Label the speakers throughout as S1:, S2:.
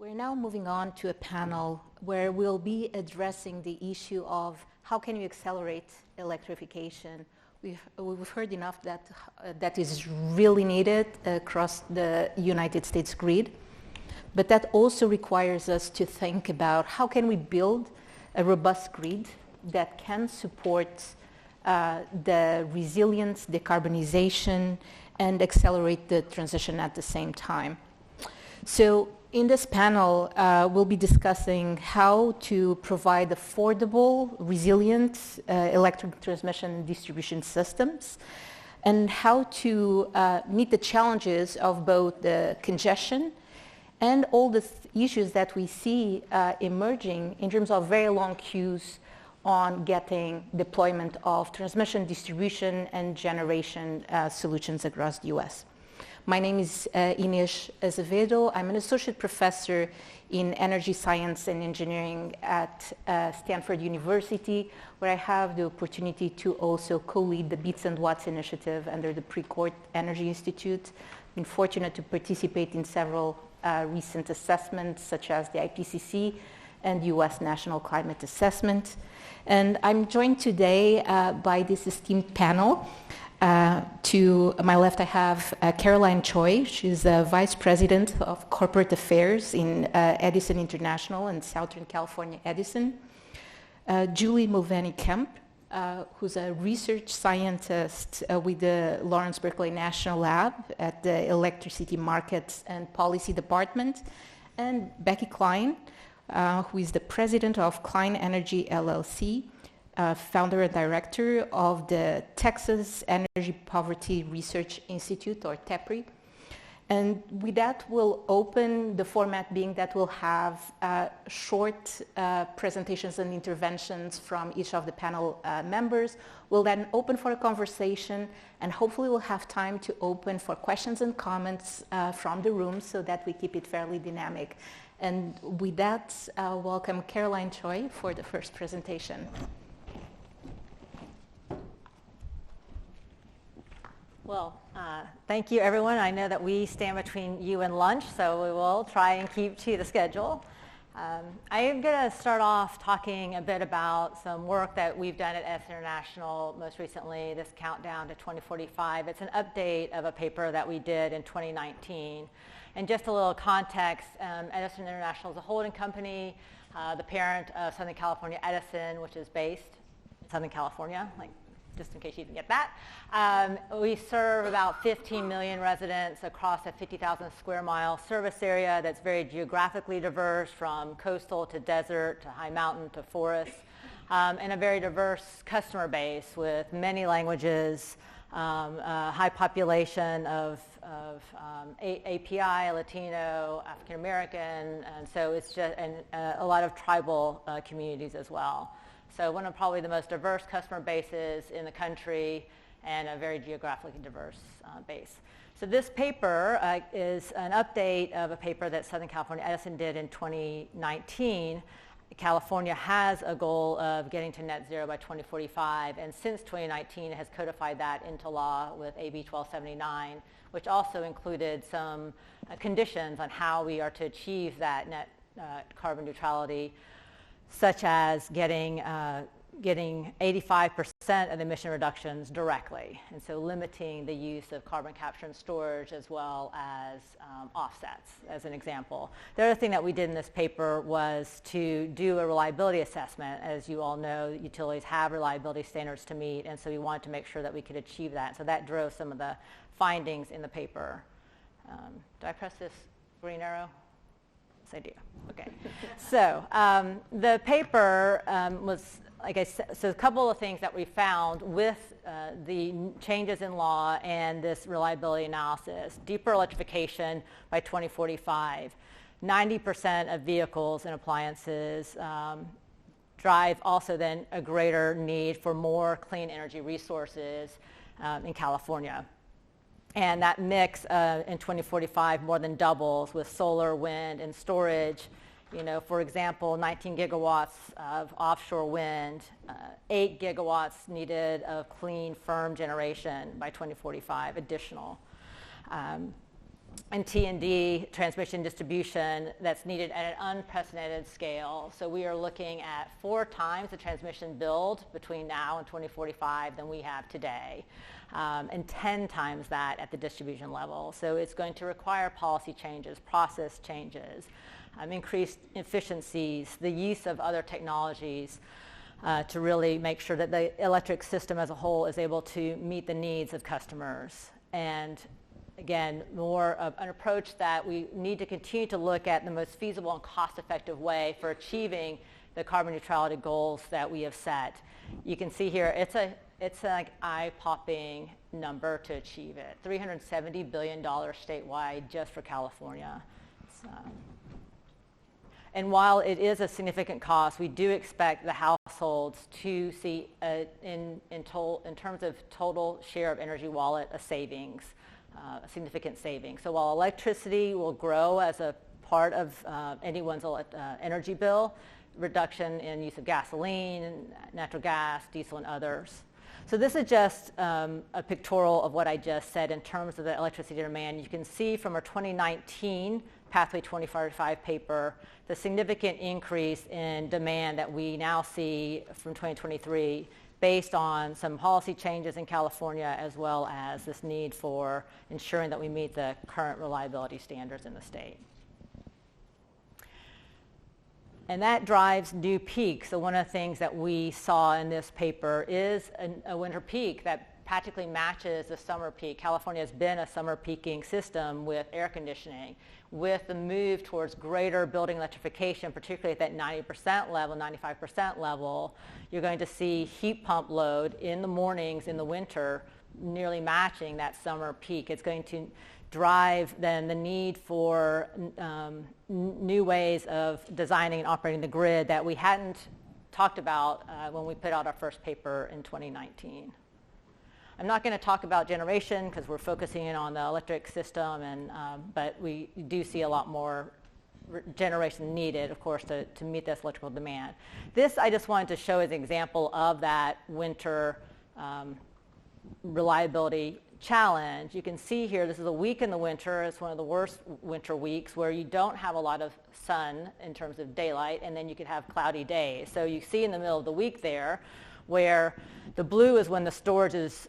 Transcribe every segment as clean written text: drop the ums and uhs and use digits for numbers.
S1: We're now moving on to a panel where we'll be addressing the issue of how can you accelerate electrification. We've heard enough that that is really needed across the United States grid, but that also requires us to think about how can we build a robust grid that can support the resilience, decarbonization, and accelerate the transition at the same time. So in this panel, we'll be discussing how to provide affordable, resilient electric transmission and distribution systems, and how to meet the challenges of both the congestion and all the issues that we see emerging in terms of very long queues on getting deployment of transmission, distribution, and generation solutions across the US. My name is Inês Azevedo. I'm an associate professor in energy science and engineering at Stanford University, where I have the opportunity to also co-lead the Bits and Watts initiative under the Precourt Energy Institute. I've been fortunate to participate in several recent assessments, such as the IPCC and US National Climate Assessment. And I'm joined today by this esteemed panel. To my left, I have Caroline Choi. She's the Vice President of Corporate Affairs in Edison International and Southern California Edison. Julie Mulvaney Kemp, who's a research scientist with the Lawrence Berkeley National Lab at the Electricity Markets and Policy Department. And Becky Klein, who is the President of Klein Energy LLC, founder and director of the Texas Energy Poverty Research Institute, or TEPRI. And with that, we'll open the format being that we'll have short presentations and interventions from each of the panel members. We'll then open for a conversation, and hopefully we'll have time to open for questions and comments from the room so that we keep it fairly dynamic. And with that, welcome Caroline Choi for the first presentation.
S2: Well, thank you, everyone. I know that we stand between you and lunch, so we will try and keep to the schedule. I am going to start off talking a bit about some work that we've done at Edison International most recently, this countdown to 2045. It's an update of a paper that we did in 2019. And just a little context, Edison International is a holding company, the parent of Southern California Edison, which is based in Southern California, just in case you didn't get that. We serve about 15 million residents across a 50,000 square mile service area that's very geographically diverse, from coastal to desert to high mountain to forest, and a very diverse customer base with many languages, high population of API, Latino, African American, and so it's just, and a lot of tribal communities as well. So one of probably the most diverse customer bases in the country, and a very geographically diverse base. So this paper is an update of a paper that Southern California Edison did in 2019. California has a goal of getting to net zero by 2045, and since 2019 has codified that into law with AB 1279, which also included some conditions on how we are to achieve that net carbon neutrality, such as getting 85% of the emission reductions directly, and so limiting the use of carbon capture and storage as well as offsets, as an example. The other thing that we did in this paper was to do a reliability assessment. As you all know, utilities have reliability standards to meet, and so we wanted to make sure that we could achieve that. So that drove some of the findings in the paper. Do I press this green arrow? I do. Okay. So the paper was, like I said, so a couple of things that we found with the changes in law and this reliability analysis: deeper electrification by 2045. 90% of vehicles and appliances drive also then a greater need for more clean energy resources in California. And that mix in 2045 more than doubles with solar, wind, and storage. You know, for example, 19 gigawatts of offshore wind, 8 gigawatts needed of clean, firm generation by 2045, additional. and T&D, transmission distribution, that's needed at an unprecedented scale. So we are looking at 4 times the transmission build between now and 2045 than we have today, and 10 times that at the distribution level. So it's going to require policy changes, process changes, increased efficiencies, the use of other technologies to really make sure that the electric system as a whole is able to meet the needs of customers. And again, more of an approach that we need to continue to look at the most feasible and cost-effective way for achieving the carbon neutrality goals that we have set. You can see here, it's an eye-popping number to achieve it. $370 billion statewide just for California. And while it is a significant cost, we do expect the households to see, in terms of total share of energy wallet, a savings. A significant savings. So while electricity will grow as a part of anyone's energy bill, reduction in use of gasoline, natural gas, diesel, and others. So this is just a pictorial of what I just said in terms of the electricity demand. You can see from our 2019 Pathway 2045 paper the significant increase in demand that we now see from 2023 based on some policy changes in California, as well as this need for ensuring that we meet the current reliability standards in the state. And that drives new peaks. So one of the things that we saw in this paper is a winter peak that practically matches the summer peak. California has been a summer peaking system with air conditioning. With the move towards greater building electrification, particularly at that 90% level, 95% level, you're going to see heat pump load in the mornings in the winter nearly matching that summer peak. It's going to drive then the need for new ways of designing and operating the grid that we hadn't talked about when we put out our first paper in 2019. I'm not going to talk about generation because we're focusing in on the electric system, but we do see a lot more generation needed, of course, to meet this electrical demand. This I just wanted to show as an example of that winter reliability challenge. You can see here, this is a week in the winter. It's one of the worst winter weeks where you don't have a lot of sun in terms of daylight, and then you could have cloudy days. So you see in the middle of the week there, where the blue is when the storage is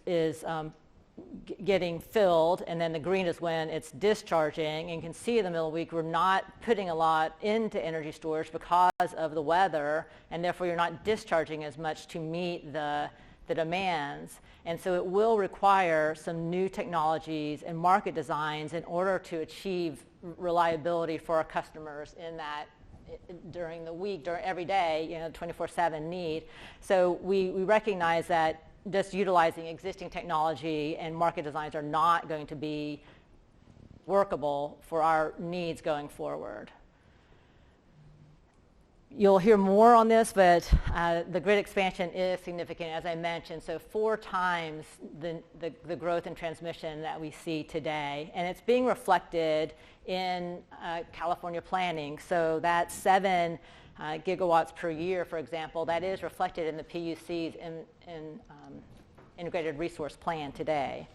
S2: getting filled, and then the green is when it's discharging. And you can see in the middle of the week, we're not putting a lot into energy storage because of the weather, and therefore you're not discharging as much to meet the demands. And so it will require some new technologies and market designs in order to achieve reliability for our customers in that during the week, during every day, 24/7 need. So we recognize that just utilizing existing technology and market designs are not going to be workable for our needs going forward. You'll hear more on this, but the grid expansion is significant, as I mentioned. So 4 times the growth in transmission that we see today. And it's being reflected in California planning. So that 7 gigawatts per year, for example, that is reflected in the PUC's integrated resource plan today,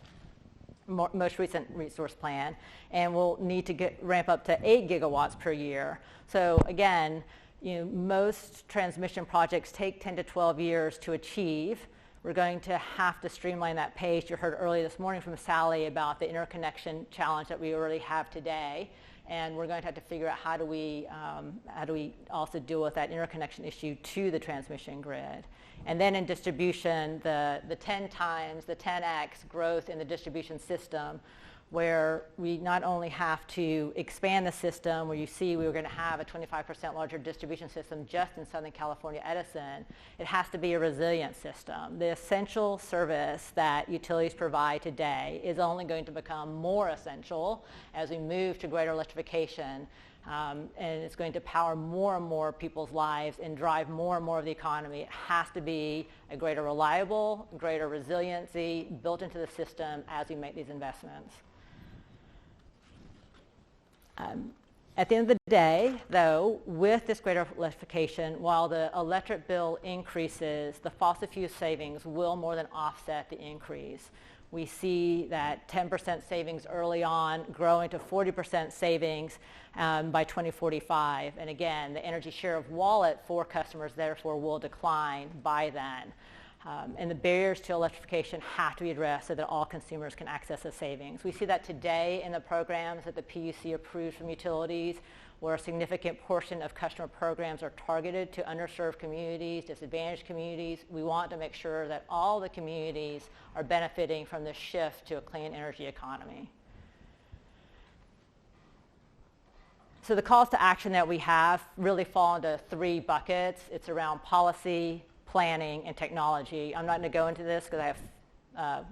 S2: most recent resource plan. And we'll need to ramp up to 8 gigawatts per year. So again, most transmission projects take 10 to 12 years to achieve. We're going to have to streamline that pace. You heard earlier this morning from Sally about the interconnection challenge that we already have today. And we're going to have to figure out how do we also deal with that interconnection issue to the transmission grid. And then in distribution, the 10 times, the 10x growth in the distribution system, where we not only have to expand the system, where you see we were going to have a 25% larger distribution system just in Southern California Edison, it has to be a resilient system. The essential service that utilities provide today is only going to become more essential as we move to greater electrification, and it's going to power more and more people's lives and drive more and more of the economy. It has to be a greater reliable, greater resiliency built into the system as we make these investments. At the end of the day, though, with this greater electrification, while the electric bill increases, the fossil fuel savings will more than offset the increase. We see that 10% savings early on growing to 40% savings by 2045. And again, the energy share of wallet for customers therefore will decline by then. And the barriers to electrification have to be addressed so that all consumers can access the savings. We see that today in the programs that the PUC approves from utilities, where a significant portion of customer programs are targeted to underserved communities, disadvantaged communities. We want to make sure that all the communities are benefiting from this shift to a clean energy economy. So the calls to action that we have really fall into 3 buckets. It's around policy, planning, and technology. I'm not going to go into this because I have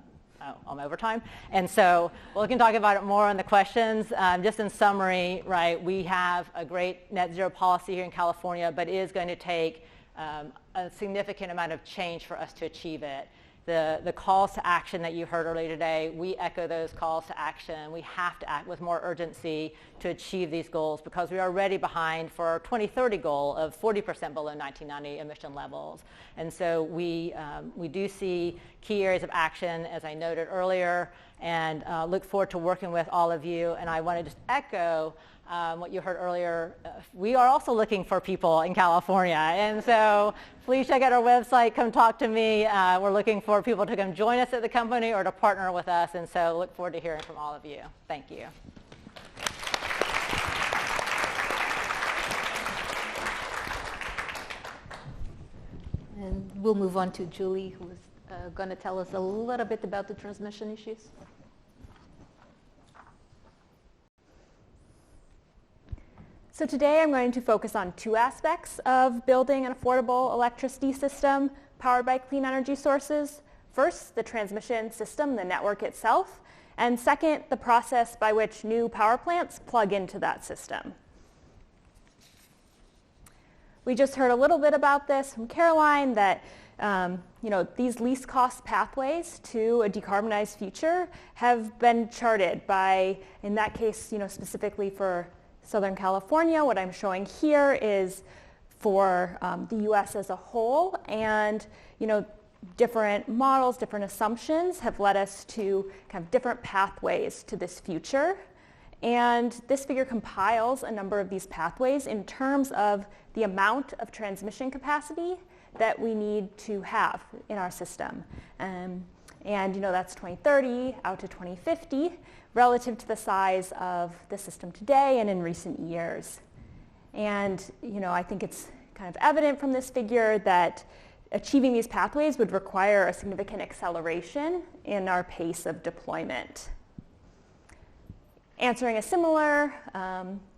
S2: I'm overtime. And so we can talk about it more in the questions. Just in summary, right, we have a great net zero policy here in California, but it is going to take a significant amount of change for us to achieve it. The calls to action that you heard earlier today, we echo those calls to action. We have to act with more urgency to achieve these goals because we are already behind for our 2030 goal of 40% below 1990 emission levels. And so we do see key areas of action, as I noted earlier, and look forward to working with all of you. And I want to just echo what you heard earlier. We are also looking for people in California, and so please check out our website, come talk to me. We're looking for people to come join us at the company or to partner with us, and so look forward to hearing from all of you. Thank you.
S1: And we'll move on to Julie, who is going to tell us a little bit about the transmission issues.
S3: So today I'm going to focus on 2 aspects of building an affordable electricity system powered by clean energy sources. First, the transmission system, the network itself, and second, the process by which new power plants plug into that system. We just heard a little bit about this from Caroline, that these least cost pathways to a decarbonized future have been charted by, in that case, specifically for Southern California. What I'm showing here is for the U.S. as a whole, and different models, different assumptions have led us to kind of different pathways to this future. And this figure compiles a number of these pathways in terms of the amount of transmission capacity that we need to have in our system. And that's 2030 out to 2050 relative to the size of the system today and in recent years. And I think it's kind of evident from this figure that achieving these pathways would require a significant acceleration in our pace of deployment. Answering a similar,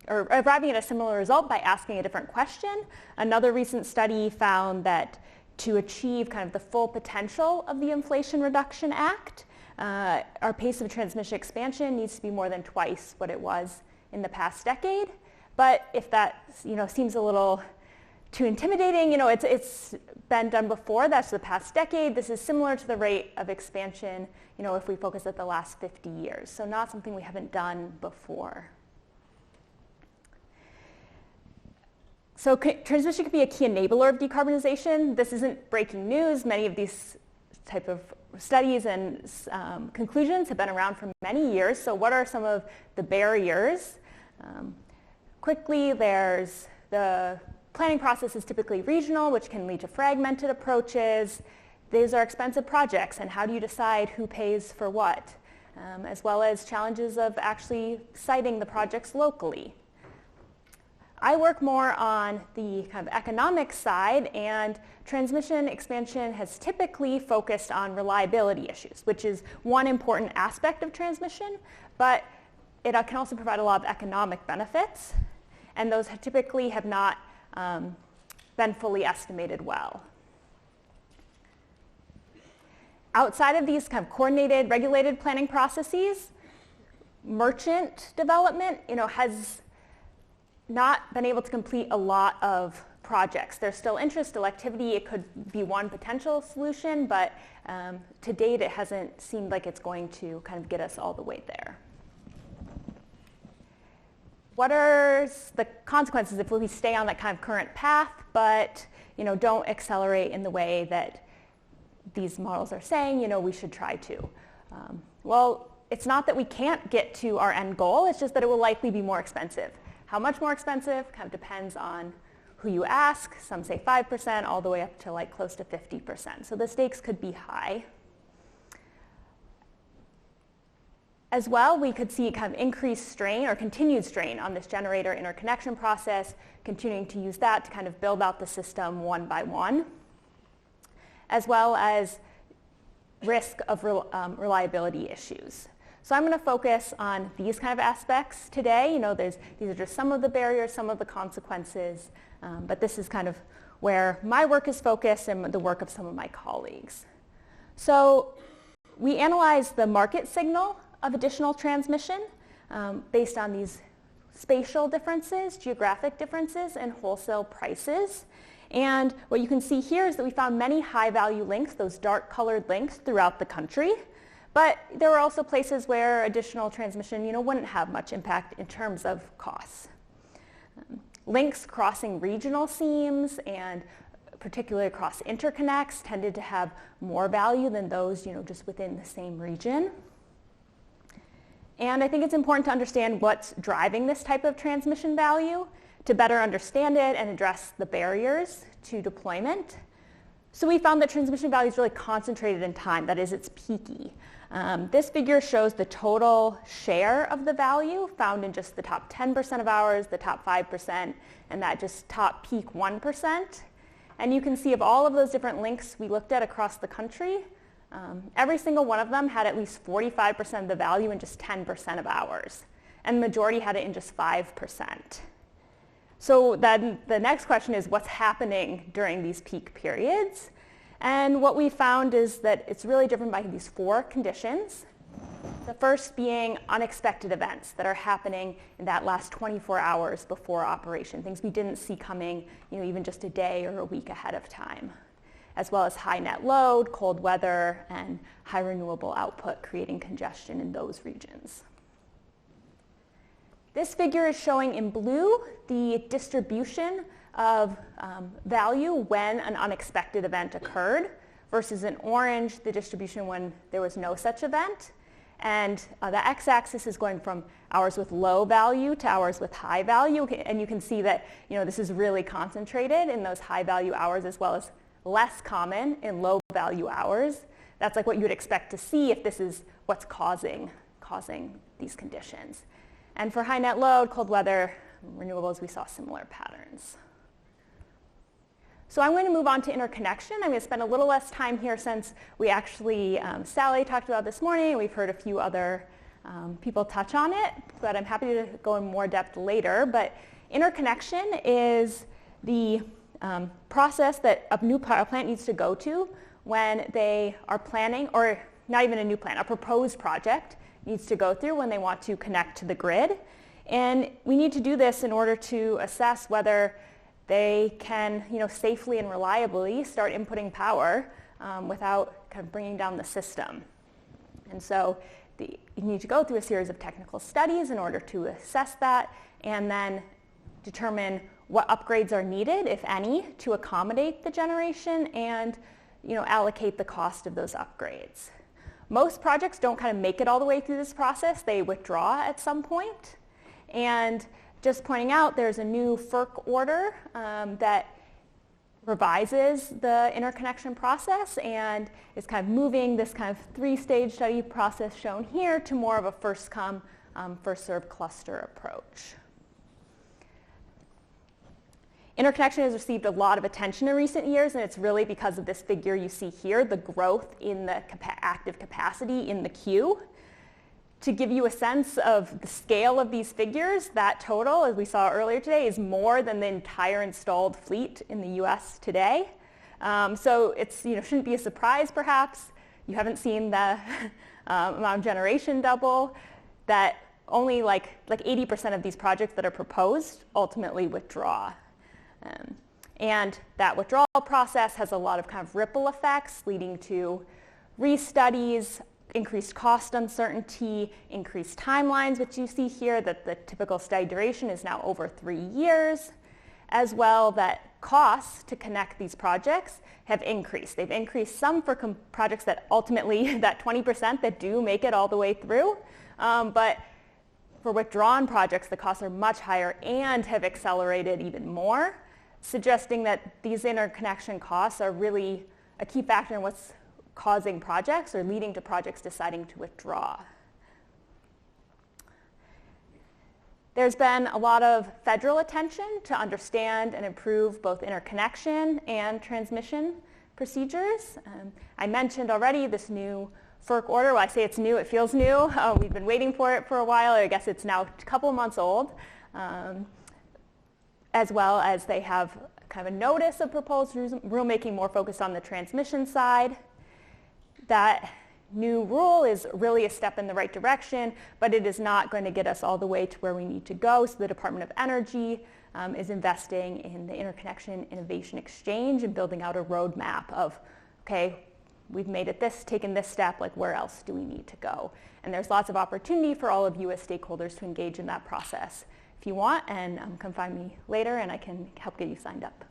S3: or arriving at a similar result by asking a different question, another recent study found that to achieve kind of the full potential of the Inflation Reduction Act, our pace of transmission expansion needs to be more than twice what it was in the past decade. But if that seems a little too intimidating, it's been done before. That's the past decade. This is similar to the rate of expansion, if we focus at the last 50 years. So not something we haven't done before. So transmission could be a key enabler of decarbonization. This isn't breaking news. Many of these type of studies and conclusions have been around for many years. So what are some of the barriers? Quickly, there's the planning process is typically regional, which can lead to fragmented approaches. These are expensive projects, and how do you decide who pays for what? As well as challenges of actually siting the projects locally. I work more on the kind of economic side, and transmission expansion has typically focused on reliability issues, which is one important aspect of transmission, but it can also provide a lot of economic benefits, and those typically have not been fully estimated well. Outside of these kind of coordinated, regulated planning processes, merchant development, has not been able to complete a lot of projects. There's still interest, still activity. It could be one potential solution, but to date, it hasn't seemed like it's going to kind of get us all the way there. What are the consequences if we stay on that kind of current path, but don't accelerate in the way that these models are saying we should try to? Well, it's not that we can't get to our end goal, it's just that it will likely be more expensive. How much more expensive kind of depends on who you ask. Some say 5%, all the way up to like close to 50%. So the stakes could be high. As well, we could see kind of increased strain or continued strain on this generator interconnection process, continuing to use that to kind of build out the system one by one, as well as risk of reliability issues. So I'm going to focus on these kind of aspects today. You know, these are just some of the barriers, some of the consequences, but this is kind of where my work is focused and the work of some of my colleagues. So we analyzed the market signal of additional transmission based on these spatial differences, geographic differences, and wholesale prices. And what you can see here is that we found many high-value links, those dark-colored links, throughout the country. But there were also places where additional transmission, wouldn't have much impact in terms of costs. Links crossing regional seams and particularly across interconnects tended to have more value than those, just within the same region. And I think it's important to understand what's driving this type of transmission value to better understand it and address the barriers to deployment. So we found that transmission value is really concentrated in time, that is, it's peaky. This figure shows the total share of the value found in just the top 10% of hours, the top 5%, and that just top peak 1%. And you can see of all of those different links we looked at across the country, every single one of them had at least 45% of the value in just 10% of hours, and the majority had it in just 5%. So then the next question is, what's happening during these peak periods? And what we found is that it's really driven by these 4 conditions. The first being unexpected events that are happening in that last 24 hours before operation, things we didn't see coming, even just a day or a week ahead of time, as well as high net load, cold weather, and high renewable output, creating congestion in those regions. This figure is showing in blue the distribution of value when an unexpected event occurred, versus in orange the distribution when there was no such event. And the x-axis is going from hours with low value to hours with high value, and you can see that this is really concentrated in those high value hours, as well as less common in low value hours. That's like what you would expect to see if this is what's causing these conditions. And for high net load, cold weather, renewables, we saw similar patterns. So I'm going to move on to interconnection. I'm going to spend a little less time here since we actually, Sally talked about this morning. We've heard a few other people touch on it, but I'm happy to go in more depth later. But interconnection is the process that a new power plant needs to go to when they are planning, or not even a new plant, a proposed project needs to go through when they want to connect to the grid. And we need to do this in order to assess whether they can safely and reliably start inputting power without kind of bringing down the system. And so you need to go through a series of technical studies in order to assess that, and then determine what upgrades are needed, if any, to accommodate the generation, and allocate the cost of those upgrades. Most projects don't kind of make it all the way through this process. They withdraw at some point. And just pointing out, there's a new FERC order that revises the interconnection process and is kind of moving this kind of 3-stage study process shown here to more of a first come, first served cluster approach. Interconnection has received a lot of attention in recent years, and it's really because of this figure you see here, the growth in the active capacity in the queue. To give you a sense of the scale of these figures, that total, as we saw earlier today, is more than the entire installed fleet in the US today. So it's shouldn't be a surprise, perhaps. You haven't seen the amount of generation double, that only like 80% of these projects that are proposed ultimately withdraw. And that withdrawal process has a lot of kind of ripple effects, leading to restudies, increased cost uncertainty, increased timelines, which you see here that the typical study duration is now over 3 years, as well that costs to connect these projects have increased. They've increased some for projects that ultimately, that 20% that do make it all the way through, but for withdrawn projects, the costs are much higher and have accelerated even more, suggesting that these interconnection costs are really a key factor in what's causing projects or leading to projects deciding to withdraw. There's been a lot of federal attention to understand and improve both interconnection and transmission procedures. I mentioned already this new FERC order. Well, I say it's new, it feels new. We've been waiting for it for a while. I guess it's now a couple months old. As well as they have kind of a notice of proposed rulemaking more focused on the transmission side. That new rule is really a step in the right direction, but it is not going to get us all the way to where we need to go. So the Department of Energy is investing in the Interconnection Innovation Exchange and building out a roadmap of, okay, we've made it this, taken this step, like where else do we need to go? And there's lots of opportunity for all of you as stakeholders to engage in that process if you want, and come find me later and I can help get you signed up.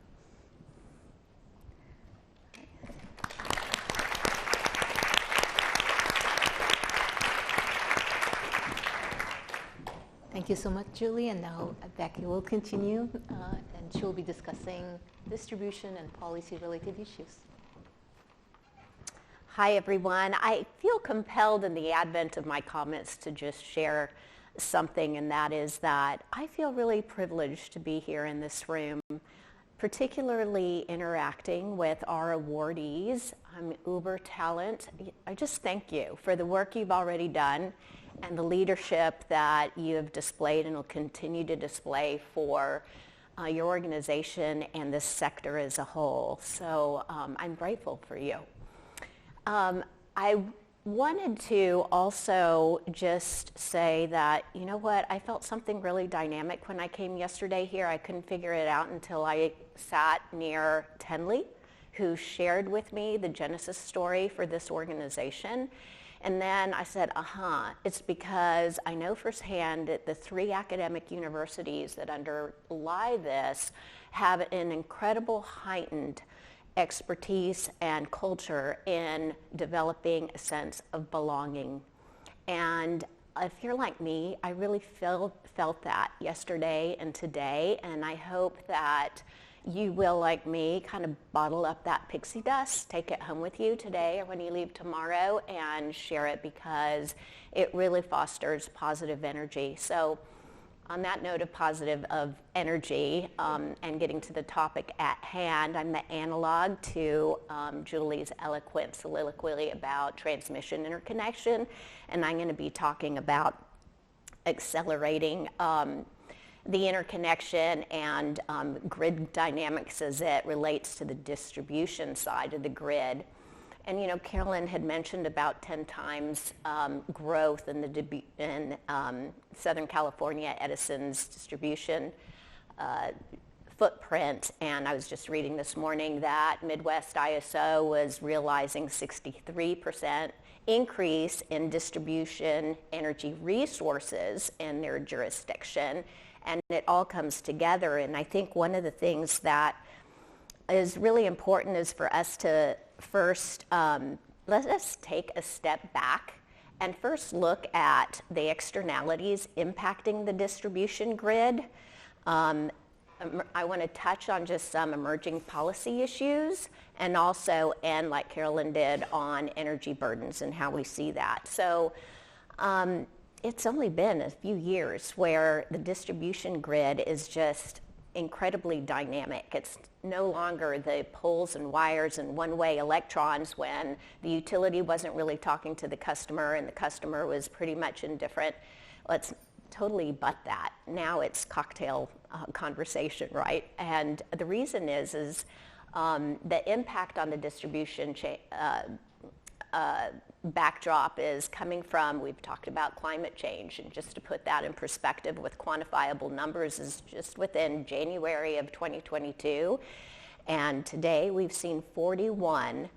S1: Thank you so much, Julie. And now Becky will continue, and she'll be discussing distribution and policy-related issues.
S4: Hi, everyone. I feel compelled in the advent of my comments to just share something, and that is that I feel really privileged to be here in this room, particularly interacting with our awardees. I'm uber talent. I just thank you for the work you've already done and the leadership that you have displayed and will continue to display for your organization and this sector as a whole. So I'm grateful for you. I wanted to also just say that, you know what, I felt something really dynamic when I came yesterday here. I couldn't figure it out until I sat near Tenley, who shared with me the genesis story for this organization. And then I said, it's because I know firsthand that the 3 academic universities that underlie this have an incredible heightened expertise and culture in developing a sense of belonging. And if you're like me, I really felt that yesterday and today, and I hope that you will, like me, kind of bottle up that pixie dust, take it home with you today or when you leave tomorrow, and share it because it really fosters positive energy. So on that note of positive energy and getting to the topic at hand, I'm the analog to Julie's eloquent soliloquy about transmission interconnection, and I'm going to be talking about accelerating the interconnection and grid dynamics as it relates to the distribution side of the grid. And you know, Carolyn had mentioned about 10 times growth in Southern California, Edison's distribution footprint. And I was just reading this morning that Midwest ISO was realizing 63% increase in distribution energy resources in their jurisdiction. And it all comes together. And I think one of the things that is really important is for us to first, let us take a step back and first look at the externalities impacting the distribution grid. I want to touch on just some emerging policy issues and also end, like Carolyn did, on energy burdens and how we see that. So it's only been a few years where the distribution grid is just incredibly dynamic. It's no longer the poles and wires and one-way electrons when the utility wasn't really talking to the customer and the customer was pretty much indifferent. Let's totally butt that. Now it's cocktail conversation, right? And the reason is the impact on the distribution backdrop is coming from, we've talked about climate change, and just to put that in perspective with quantifiable numbers, is just within January of 2022, and today we've seen 41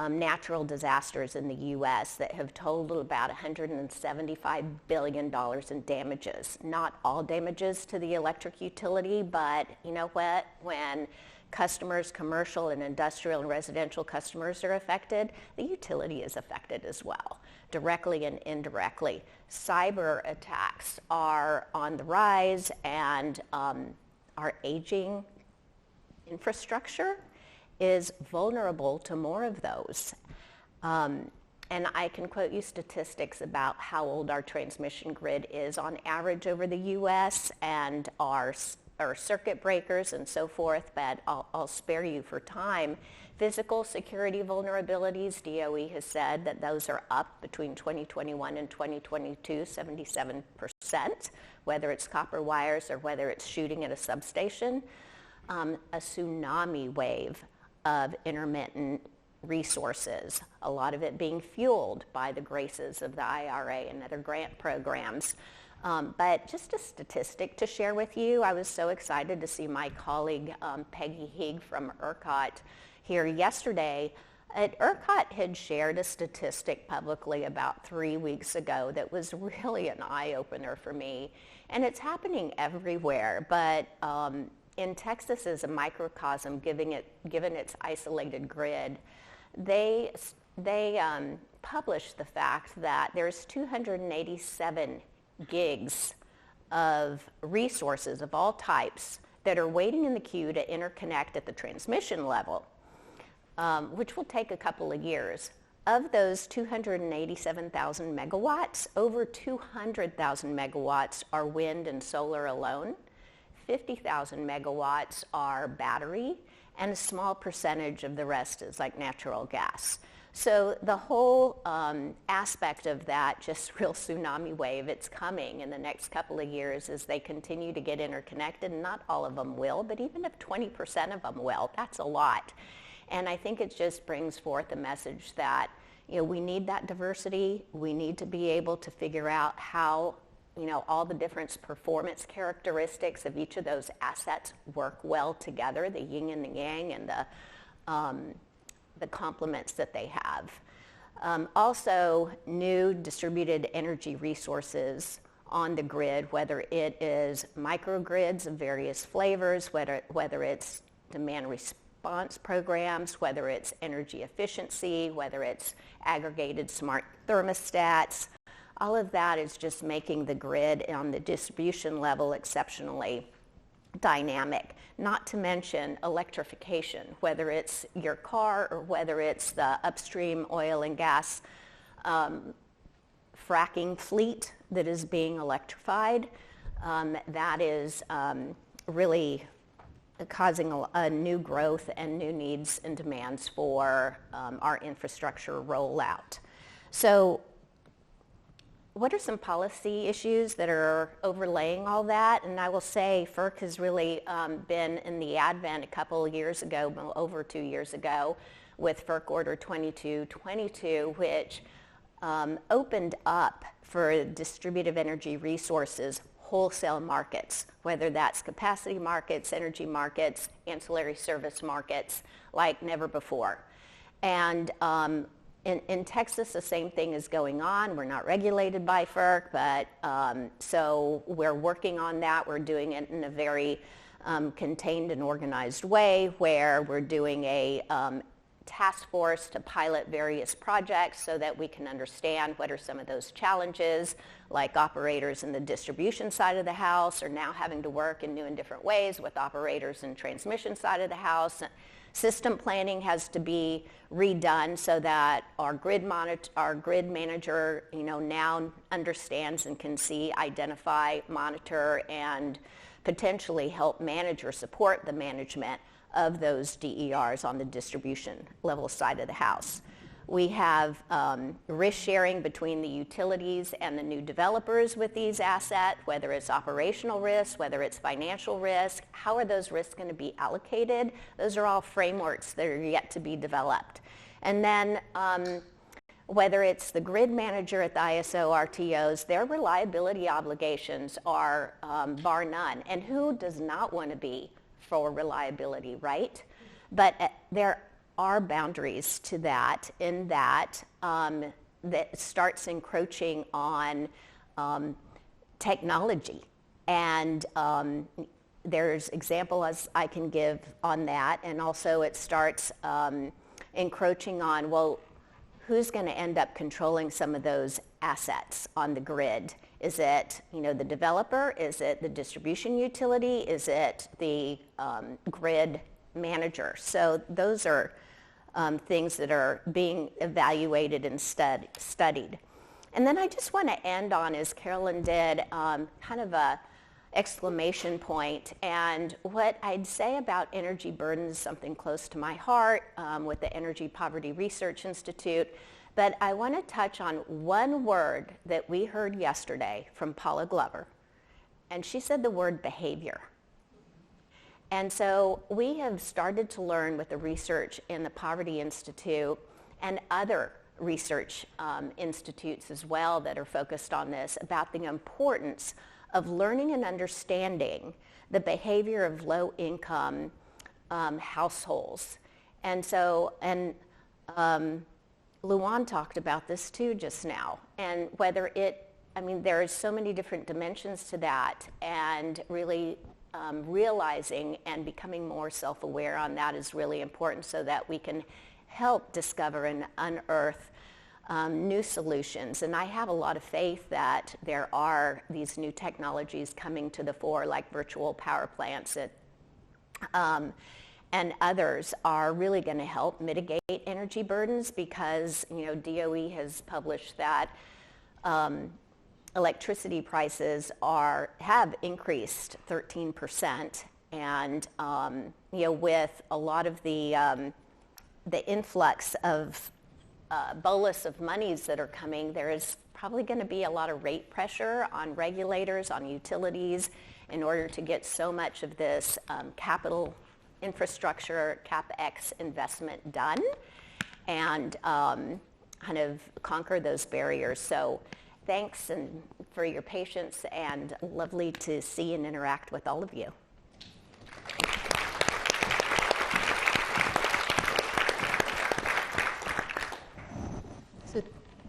S4: natural disasters in the U.S. that have totaled about $175 billion in damages. Not all damages to the electric utility, but you know what? When customers, commercial and industrial and residential customers are affected, the utility is affected as well, directly and indirectly. Cyber attacks are on the rise, and our aging infrastructure is vulnerable to more of those. And I can quote you statistics about how old our transmission grid is on average over the U.S. and our circuit breakers and so forth, but I'll spare you for time. Physical security vulnerabilities, DOE has said that those are up between 2021 and 2022, 77%, whether it's copper wires or whether it's shooting at a substation. A tsunami wave of intermittent resources, a lot of it being fueled by the graces of the IRA and other grant programs. But just a statistic to share with you, I was so excited to see my colleague Peggy Heeg from ERCOT here yesterday. ERCOT had shared a statistic publicly about 3 weeks ago that was really an eye-opener for me. And it's happening everywhere, but in Texas as a microcosm, given its isolated grid, they published the fact that there's 287 gigs of resources of all types that are waiting in the queue to interconnect at the transmission level, which will take a couple of years. Of those 287,000 megawatts, over 200,000 megawatts are wind and solar alone. 50,000 megawatts are battery, and a small percentage of the rest is like natural gas. So the whole aspect of that just real tsunami wave, it's coming in the next couple of years as they continue to get interconnected. Not all of them will, but even if 20% of them will, that's a lot. And I think it just brings forth a message that, you know, we need that diversity. We need to be able to figure out how, you know, all the different performance characteristics of each of those assets work well together, the yin and the yang, and the complements that they have. Also, new distributed energy resources on the grid, whether it is microgrids of various flavors, whether it's demand response programs, whether it's energy efficiency, whether it's aggregated smart thermostats. All of that is just making the grid on the distribution level exceptionally dynamic, not to mention electrification, whether it's your car or whether it's the upstream oil and gas fracking fleet that is being electrified. That is really causing a new growth and new needs and demands for our infrastructure rollout. So what are some policy issues that are overlaying all that? And I will say FERC has really been in the advent a couple of years ago, over 2 years ago, with FERC Order 2222, which opened up for distributed energy resources wholesale markets, whether that's capacity markets, energy markets, ancillary service markets, like never before. And in Texas, the same thing is going on. We're not regulated by FERC, but so we're working on that. We're doing it in a very contained and organized way, where we're doing a task force to pilot various projects so that we can understand what are some of those challenges, like operators in the distribution side of the house are now having to work in new and different ways with operators in transmission side of the house. System planning has to be redone so that our grid manager, you know, now understands and can see, identify, monitor, and potentially help manage or support the management of those DERs on the distribution level side of the house. We have risk sharing between the utilities and the new developers with these assets, whether it's operational risk, whether it's financial risk. How are those risks going to be allocated? Those are all frameworks that are yet to be developed. And then whether it's the grid manager at the ISO RTOs, their reliability obligations are bar none. And who does not want to be for reliability, right? But there are boundaries to that, in that that starts encroaching on technology and there's examples I can give on that, and also it starts encroaching on, well, who's going to end up controlling some of those assets on the grid? Is it, the developer? Is it the distribution utility? Is it the grid manager? So those are things that are being evaluated and studied. And then I just want to end on, as Carolyn did, kind of a exclamation point. And what I'd say about energy burden is something close to my heart with the Energy Poverty Research Institute. But I want to touch on one word that we heard yesterday from Paula Glover. And she said the word behavior. And so we have started to learn with the research in the Poverty Institute and other research institutes as well that are focused on this about the importance of learning and understanding the behavior of low-income households. And so, Luan talked about this too just now, and whether there are so many different dimensions to that, and really realizing and becoming more self-aware on that is really important so that we can help discover and unearth new solutions. And I have a lot of faith that there are these new technologies coming to the fore, like virtual power plants and others are really going to help mitigate energy burdens, because DOE has published that electricity prices have increased 13%, and with a lot of the influx of bolus of monies that are coming, there is probably going to be a lot of rate pressure on regulators, on utilities, in order to get so much of this capital infrastructure, CapEx investment done, and kind of conquer those barriers. So thanks for your patience, and lovely to see and interact with all of you.
S1: So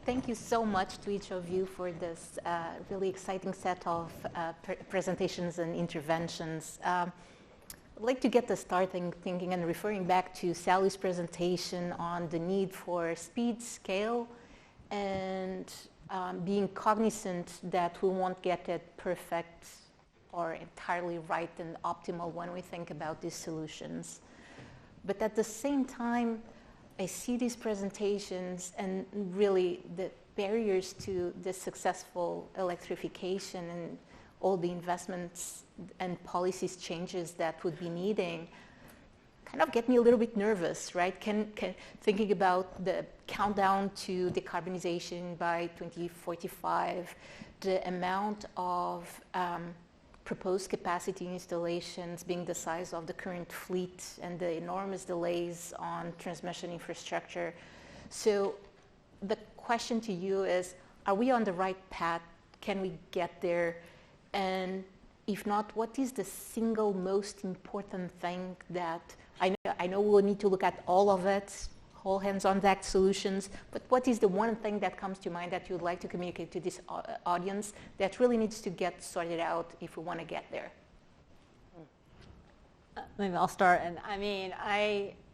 S1: thank you so much to each of you for this really exciting set of presentations and interventions. I'd like to get the starting thinking and referring back to Sally's presentation on the need for speed, scale, and being cognizant that we won't get it perfect or entirely right and optimal when we think about these solutions. But at the same time, I see these presentations and really the barriers to the successful electrification and all the investments and policies changes that would be needing kind of get me a little bit nervous, right? Thinking about the countdown to decarbonization by 2045, the amount of proposed capacity installations being the size of the current fleet, and the enormous delays on transmission infrastructure. So the question to you is, are we on the right path? Can we get there? And if not, what is the single most important thing that, I know we'll need to look at all of it, all hands on deck solutions, but what is the one thing that comes to mind that you would like to communicate to this audience that really needs to get sorted out if we want to get there?
S2: Maybe I'll start. And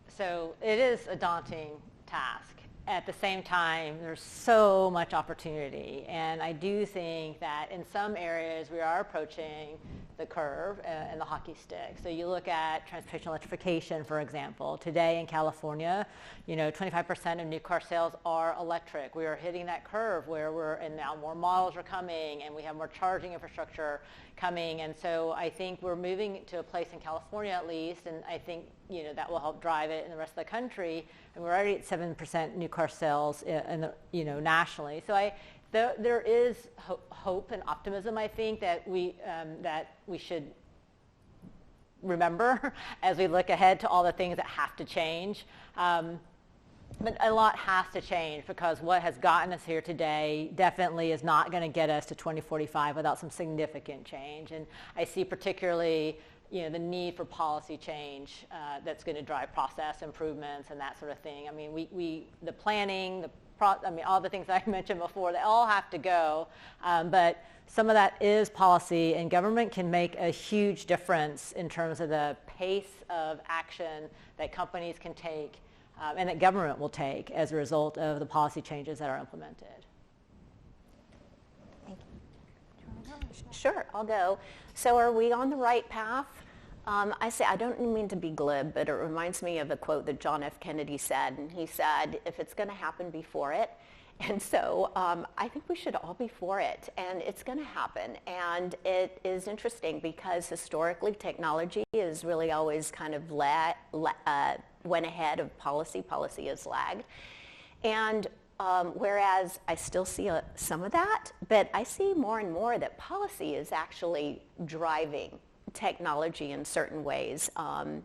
S2: so it is a daunting task. At the same time, there's so much opportunity, and I do think that in some areas we are approaching the curve and the hockey stick. So you look at transportation electrification, for example. Today in California, 25% of new car sales are electric. We are hitting that curve where and now more models are coming, and we have more charging infrastructure coming. And so I think we're moving to a place in California at least, and I think that will help drive it in the rest of the country. And we're already at 7% new car sales nationally. So there is hope and optimism, I think, that we should remember as we look ahead to all the things that have to change. But a lot has to change, because what has gotten us here today definitely is not going to get us to 2045 without some significant change. And I see particularly the need for policy change that's going to drive process improvements and that sort of thing. I mean, the planning, the all the things I mentioned before, they all have to go. But some of that is policy, and government can make a huge difference in terms of the pace of action that companies can take and that government will take as a result of the policy changes that are implemented.
S4: Thank you. Sure, I'll go. So are we on the right path? I don't mean to be glib, but it reminds me of a quote that John F. Kennedy said, and he said, if it's going to happen, be for it. And so I think we should all be for it, and it's going to happen. And it is interesting because historically technology is really always kind of went ahead of policy. Policy has lagged. And whereas I still see some of that, but I see more and more that policy is actually driving technology in certain ways.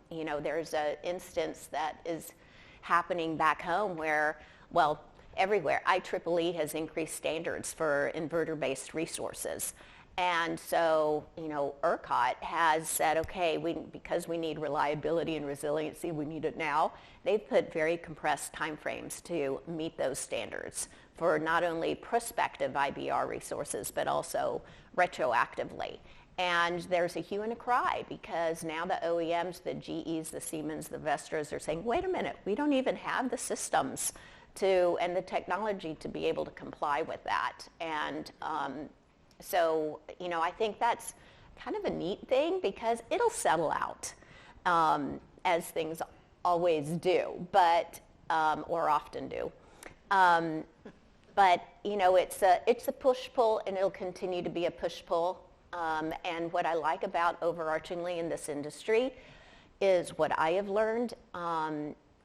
S4: There's an instance that is happening back home where, well, everywhere, IEEE has increased standards for inverter-based resources. And so, ERCOT has said, okay, because we need reliability and resiliency, we need it now. They've put very compressed timeframes to meet those standards for not only prospective IBR resources, but also retroactively. And there's a hue and a cry because now the OEMs, the GEs, the Siemens, the Vestras are saying, wait a minute, we don't even have the systems and the technology to be able to comply with that. And so, I think that's kind of a neat thing because it'll settle out as things always do, but or often do. But it's a push-pull, and it'll continue to be a push-pull. And what I like about overarchingly in this industry is what I have learned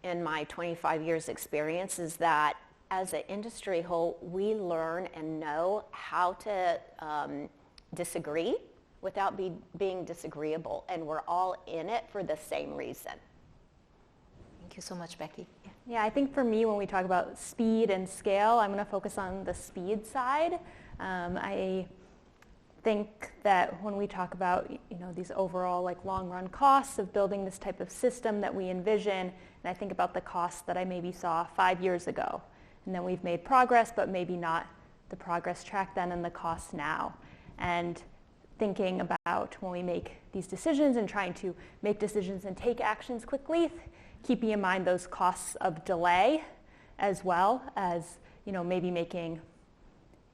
S4: in my 25 years experience is that as an industry whole, we learn and know how to disagree without being disagreeable. And we're all in it for the same reason.
S1: Thank you so much, Becky.
S3: Yeah, I think for me, when we talk about speed and scale, I'm going to focus on the speed side. I think that when we talk about these overall long run costs of building this type of system that we envision, and I think about the costs that I maybe saw 5 years ago, and then we've made progress, but maybe not the progress track then and the costs now. And thinking about when we make these decisions and trying to make decisions and take actions quickly, keeping in mind those costs of delay as well as maybe making,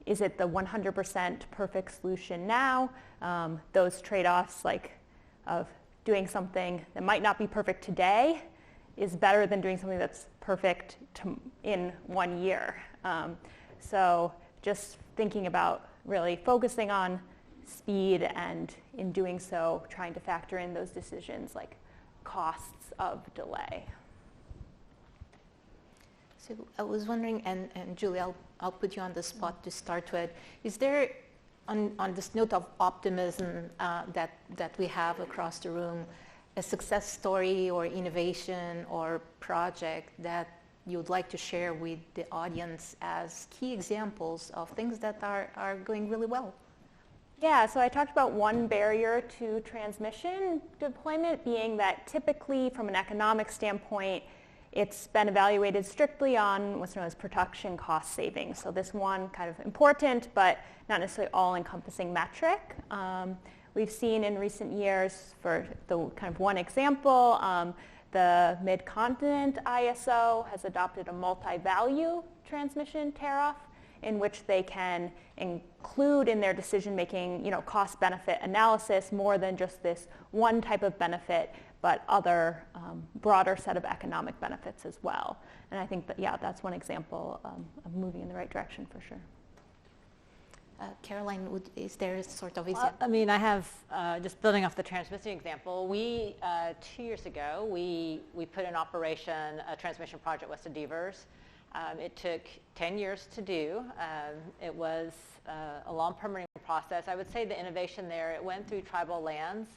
S3: is it the 100% perfect solution now? Those trade-offs of doing something that might not be perfect today is better than doing something that's perfect in 1 year. So just thinking about really focusing on speed and in doing so, trying to factor in those decisions like costs of delay.
S1: So I was wondering, and Julie, I'll put you on the spot to start with. Is there, on this note of optimism that we have across the room, a success story or innovation or project that you'd like to share with the audience as key examples of things that are going really well?
S3: Yeah, so I talked about one barrier to transmission deployment being that typically from an economic standpoint, it's been evaluated strictly on what's known as production cost savings. So this one kind of important, but not necessarily all-encompassing metric. We've seen in recent years, for the kind of one example, the Mid-Continent ISO has adopted a multi-value transmission tariff in which they can include in their decision-making, cost-benefit analysis more than just this one type of benefit, but other broader set of economic benefits as well. And I think that, that's one example of moving in the right direction for sure.
S1: Caroline, is there a sort of example?
S2: I have, just building off the transmission example, we, 2 years ago, we put in operation a transmission project west of Devers. It took 10 years to do. It was a long permitting process. I would say the innovation there, it went through tribal lands.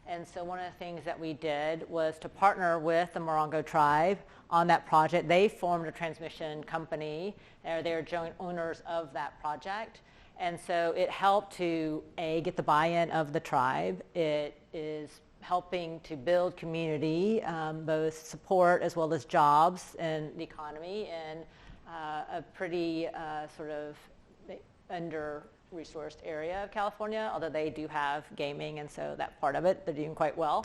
S2: And so one of the things that we did was to partner with the Morongo tribe on that project. They formed a transmission company. They're joint owners of that project. And so it helped to, get the buy-in of the tribe. It is helping to build community, both support as well as jobs and the economy in a pretty sort of under-resourced area of California, although they do have gaming, and so that part of it, they're doing quite well.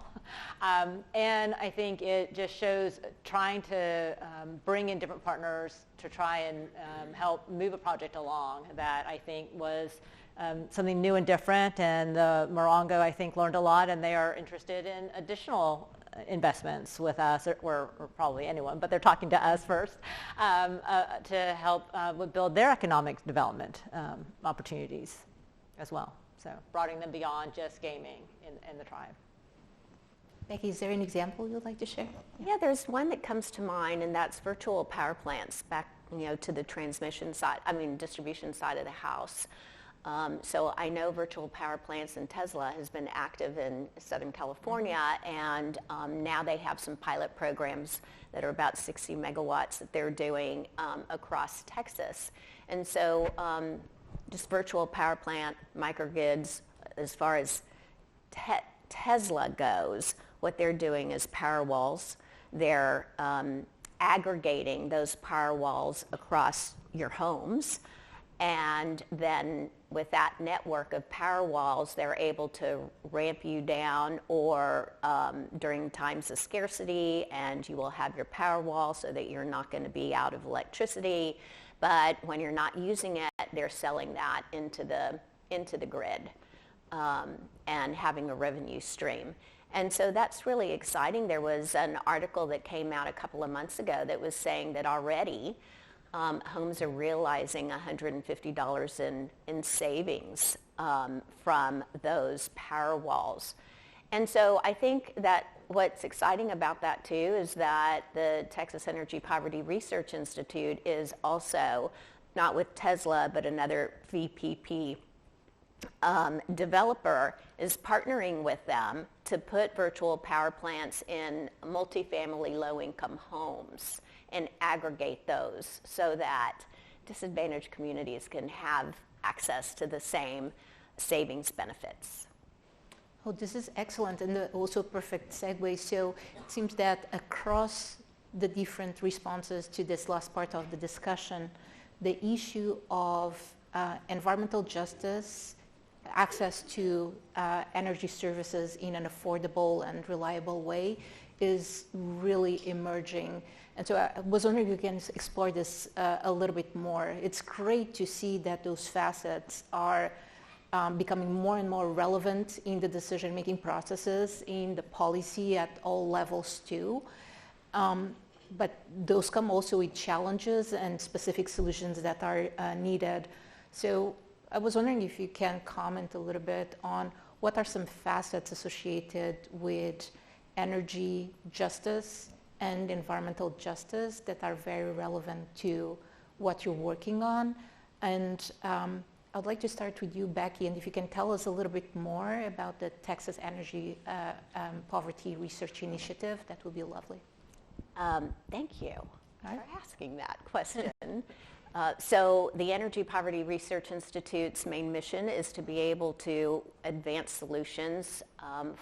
S2: And I think it just shows trying to bring in different partners to try and help move a project along that I think was something new and different, and Morongo, I think, learned a lot, and they are interested in additional investments with us, or probably anyone, but they're talking to us first to help build their economic development opportunities as well. So broadening them beyond just gaming in the tribe.
S1: Becky, is there an example you'd like to share?
S4: Yeah, there's one that comes to mind, and that's virtual power plants back, to the distribution side of the house. So I know virtual power plants, and Tesla has been active in Southern California, and now they have some pilot programs that are about 60 megawatts that they're doing across Texas. And so just virtual power plant, microgrids, as far as Tesla goes, what they're doing is power walls. They're aggregating those power walls across your homes, and then with that network of power walls, they're able to ramp you down or during times of scarcity, and you will have your power wall so that you're not going to be out of electricity. But when you're not using it, they're selling that into the grid and having a revenue stream. And so that's really exciting. There was an article that came out a couple of months ago that was saying that already homes are realizing $150 in savings from those power walls. And so I think that what's exciting about that too is that the Texas Energy Poverty Research Institute is also, not with Tesla, but another VPP developer is partnering with them to put virtual power plants in multifamily low-income homes and aggregate those so that disadvantaged communities can have access to the same savings benefits.
S1: Oh, this is excellent, and also perfect segue. So it seems that across the different responses to this last part of the discussion, the issue of environmental justice, access to energy services in an affordable and reliable way is really emerging. And so I was wondering if you can explore this a little bit more. It's great to see that those facets are becoming more and more relevant in the decision-making processes, in the policy at all levels too. But those come also with challenges and specific solutions that are needed. So I was wondering if you can comment a little bit on what are some facets associated with energy justice and environmental justice that are very relevant to what you're working on. And I'd like to start with you, Becky, and if you can tell us a little bit more about the Texas Energy Poverty Research Initiative, that would be lovely.
S4: Thank you for asking that question. So the Energy Poverty Research Institute's main mission is to be able to advance solutions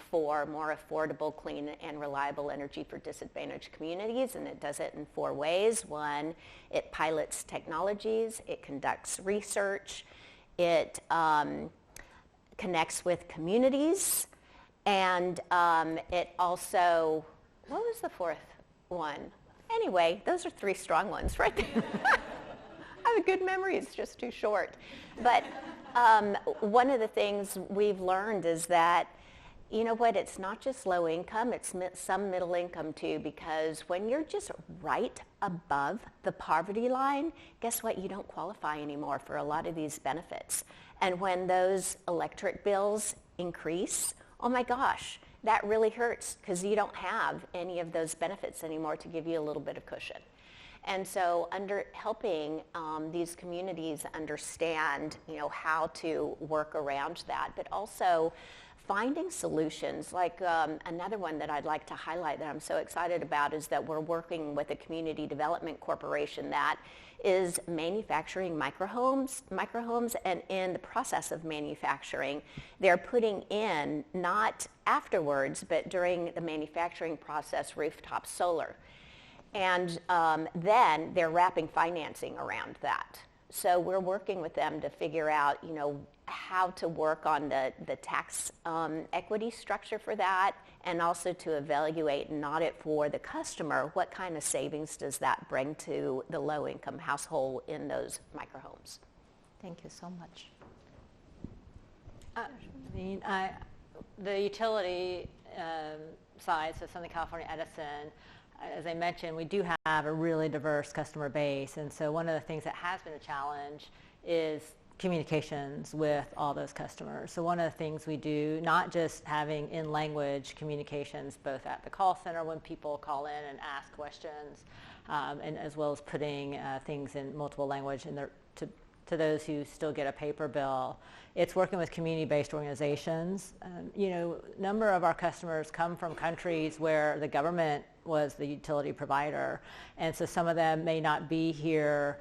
S4: for more affordable, clean, and reliable energy for disadvantaged communities, and it does it in 4 ways. 1, it pilots technologies, it conducts research, it connects with communities, and it also, what was the 4th one? Anyway, those are 3 strong ones right there. I have a good memory, it's just too short. But one of the things we've learned is that, you know what, it's not just low income, it's some middle income too, because when you're just right above the poverty line, guess what, you don't qualify anymore for a lot of these benefits. And when those electric bills increase, oh my gosh, that really hurts because you don't have any of those benefits anymore to give you a little bit of cushion. And so helping these communities understand, how to work around that, but also finding solutions. Like another one that I'd like to highlight that I'm so excited about is that we're working with a community development corporation that is manufacturing microhomes, and in the process of manufacturing, they're putting in, not afterwards, but during the manufacturing process, rooftop solar. And then they're wrapping financing around that. So we're working with them to figure out, how to work on the tax equity structure for that, and also to evaluate and audit for the customer what kind of savings does that bring to the low-income household in those microhomes.
S1: Thank you so much.
S2: The utility side, so Southern California Edison, as I mentioned, we do have a really diverse customer base, and so one of the things that has been a challenge is communications with all those customers. So one of the things we do, not just having in-language communications both at the call center when people call in and ask questions, and as well as putting things in multiple language in their, to those who still get a paper bill. It's working with community-based organizations. A number of our customers come from countries where the government was the utility provider, and so some of them may not be here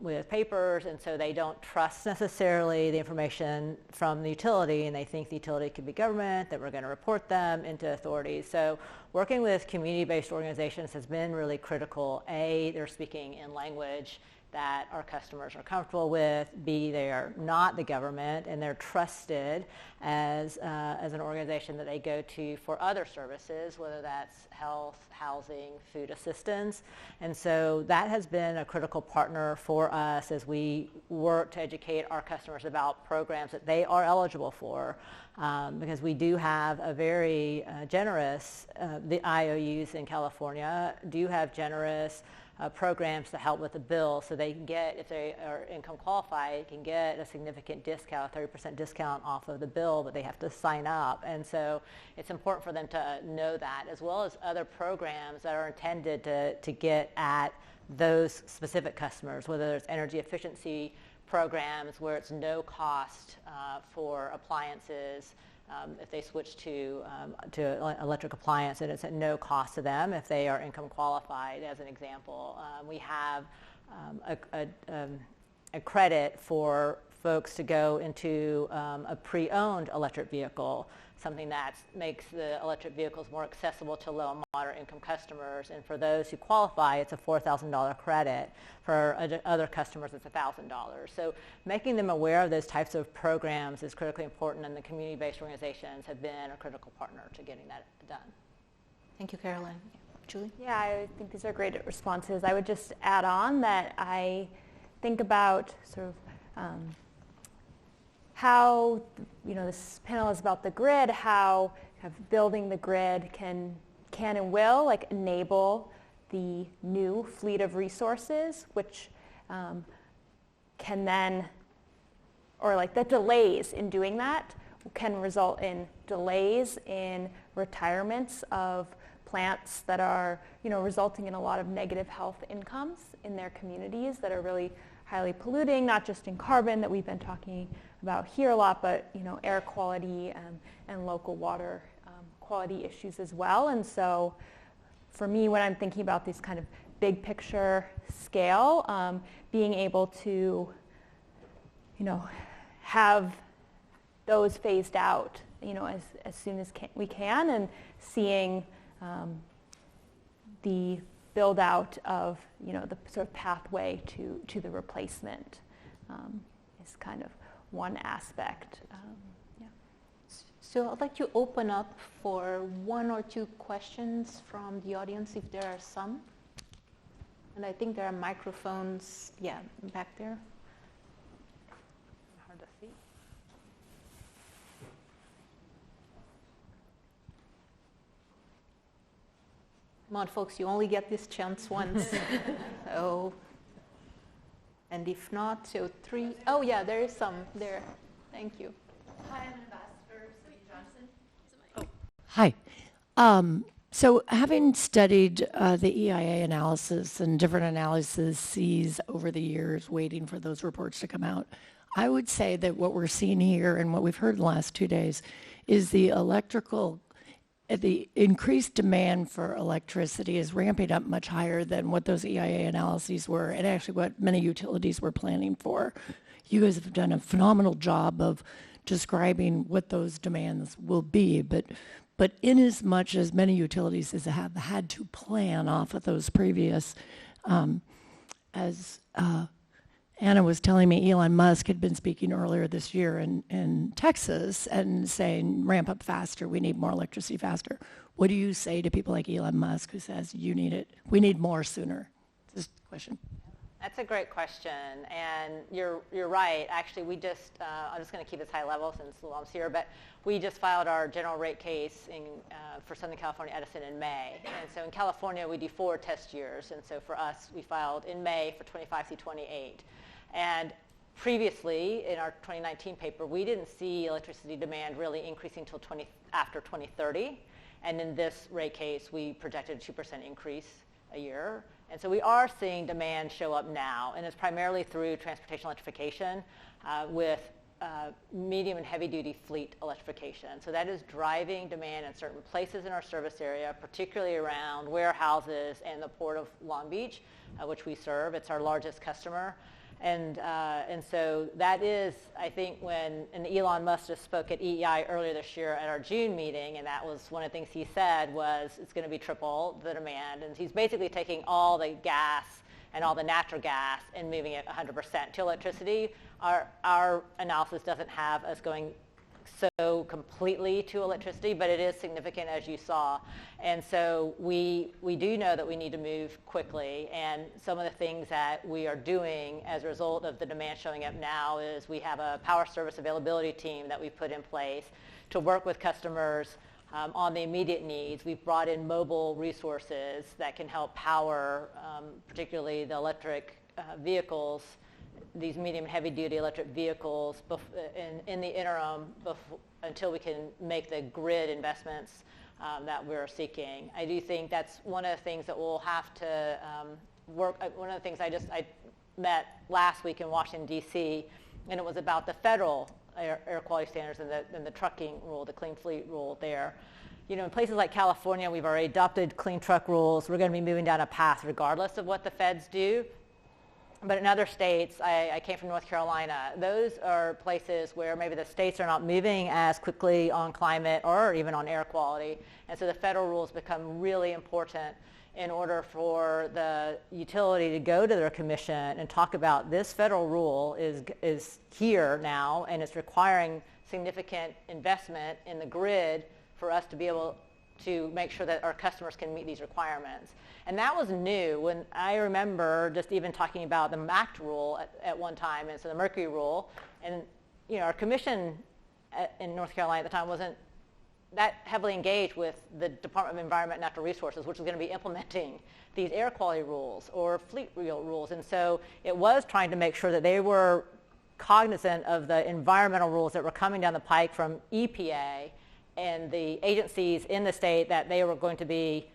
S2: with papers, and so they don't trust necessarily the information from the utility, and they think the utility could be government, that we're going to report them into authorities. So working with community-based organizations has been really critical. A, they're speaking in language that our customers are comfortable with. B, they are not the government, and they're trusted as an organization that they go to for other services, whether that's health, housing, food assistance. And so that has been a critical partner for us as we work to educate our customers about programs that they are eligible for, because we do have a very generous, the IOUs in California do have generous programs to help with the bill, so they can get, if they are income qualified, can get a significant discount, 30% discount off of the bill, but they have to sign up. And so it's important for them to know that, as well as other programs that are intended to get at those specific customers, whether there's energy efficiency programs where it's no cost for appliances. If they switch to electric appliance, and it's at no cost to them if they are income qualified, as an example. We have a credit for folks to go into a pre-owned electric vehicle, something that makes the electric vehicles more accessible to low and moderate income customers. And for those who qualify, it's a $4,000 credit. For other customers, it's $1,000. So making them aware of those types of programs is critically important, and the community-based organizations have been a critical partner to getting that done.
S1: Thank you, Caroline. Julie?
S3: Yeah, I think these are great responses. I would just add on that I think about sort of how, this panel is about the grid, how building the grid can and will enable the new fleet of resources, which can then, or the delays in doing that can result in delays in retirements of plants that are, resulting in a lot of negative health incomes in their communities that are really highly polluting, not just in carbon that we've been talking about here a lot, but air quality and local water quality issues as well. And so for me, when I'm thinking about this kind of big picture scale, being able to have those phased out as soon as we can, and seeing the build out of the sort of pathway to the replacement is kind of one aspect.
S1: So I'd like to open up for one or two questions from the audience, if there are some. And I think there are microphones, back there.
S2: Hard to see.
S1: Come on, folks, you only get this chance once. So, and if not, so three. Oh, yeah, there is some there. Thank you.
S5: Hi, I'm Ambassador Cindy Johnson. Hi. So having studied the EIA analysis and different analyses over the years, waiting for those reports to come out, I would say that what we're seeing here and what we've heard in the last 2 days is the increased demand for electricity is ramping up much higher than what those EIA analyses were, and actually what many utilities were planning for. You guys have done a phenomenal job of describing what those demands will be. But in as much as many utilities have had to plan off of those previous, as Anna was telling me, Elon Musk had been speaking earlier this year in Texas and saying, ramp up faster, we need more electricity faster. What do you say to people like Elon Musk who says, you need it, we need more sooner? This is the question.
S2: That's a great question, and you're right. Actually, we just, I'm just going to keep this high level since Luam's here, but we just filed our general rate case for Southern California Edison in May. And so in California, we do 4 test years, and so for us, we filed in May for 25 through 28. And previously, in our 2019 paper, we didn't see electricity demand really increasing until after 2030. And in this rate case, we projected a 2% increase a year. And so we are seeing demand show up now, and it's primarily through transportation electrification with medium and heavy-duty fleet electrification. So that is driving demand in certain places in our service area, particularly around warehouses and the Port of Long Beach, which we serve. It's our largest customer. And so that is, I think, and Elon Musk just spoke at EEI earlier this year at our June meeting, and that was one of the things he said was it's going to be triple the demand. And he's basically taking all the gas and all the natural gas and moving it 100% to electricity. Our analysis doesn't have us going so completely to electricity, but it is significant, as you saw. And so we do know that we need to move quickly, and some of the things that we are doing as a result of the demand showing up now is we have a power service availability team that we've put in place to work with customers on the immediate needs. We've brought in mobile resources that can help power particularly the electric vehicles, these medium and heavy duty electric vehicles in the interim until we can make the grid investments that we're seeking. I do think that's one of the things that we'll have to work. One of the things I met last week in Washington, D.C., and it was about the federal air quality standards and the trucking rule, the clean fleet rule there. You know, in places like California, we've already adopted clean truck rules. We're going to be moving down a path regardless of what the feds do. But in other states, I came from North Carolina, those are places where maybe the states are not moving as quickly on climate or even on air quality. And so the federal rules become really important in order for the utility to go to their commission and talk about this federal rule is here now, and it's requiring significant investment in the grid for us to be able to make sure that our customers can meet these requirements. And that was new. When I remember just even talking about the MACT rule at one time, and so the Mercury rule, and you know, our commission in North Carolina at the time wasn't that heavily engaged with the Department of Environment and Natural Resources, which was going to be implementing these air quality rules or fleet rules. And so it was trying to make sure that they were cognizant of the environmental rules that were coming down the pike from EPA and the agencies in the state that they were going to be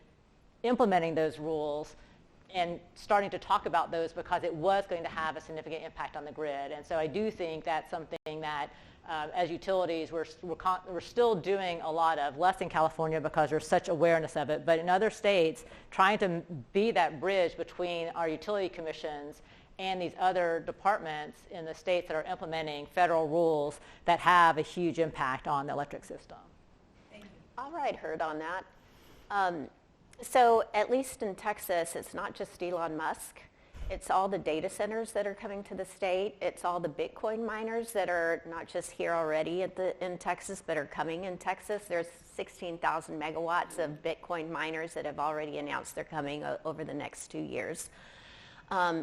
S2: implementing those rules and starting to talk about those because it was going to have a significant impact on the grid. And so I do think that's something that as utilities we're still doing a lot of, less in California because there's such awareness of it, but in other states trying to be that bridge between our utility commissions and these other departments in the states that are implementing federal rules that have a huge impact on the electric system.
S4: Thank you. All right, heard on that. So at least in Texas, it's not just Elon Musk. It's all the data centers that are coming to the state. It's all the Bitcoin miners that are not just here already in Texas, but are coming in Texas. There's 16,000 megawatts of Bitcoin miners that have already announced they're coming over the next 2 years.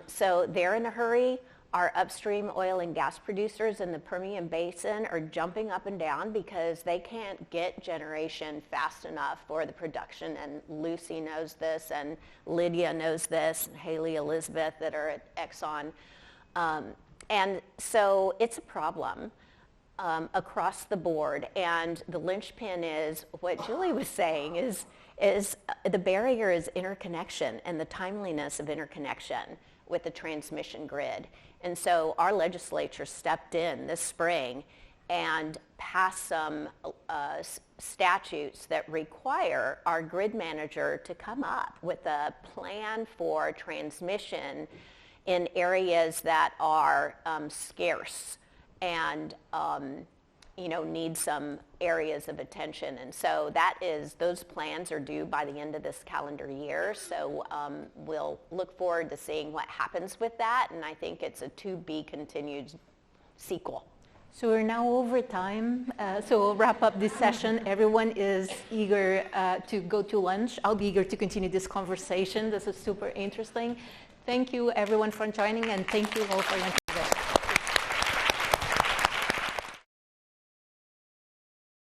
S4: So they're in a hurry. Our upstream oil and gas producers in the Permian Basin are jumping up and down because they can't get generation fast enough for the production. And Lucy knows this, and Lydia knows this, and Haley, Elizabeth that are at Exxon. And so it's a problem across the board. And the linchpin is what Julie was saying is the barrier is interconnection and the timeliness of interconnection with the transmission grid. And so our legislature stepped in this spring and passed some statutes that require our grid manager to come up with a plan for transmission in areas that are scarce and need some areas of attention. And so those plans are due by the end of this calendar year. So we'll look forward to seeing what happens with that. And I think it's a to be continued sequel.
S1: So we're now over time, so we'll wrap up this session. Everyone is eager to go to lunch. I'll be eager to continue this conversation. This is super interesting. Thank you everyone for joining, and thank you all for your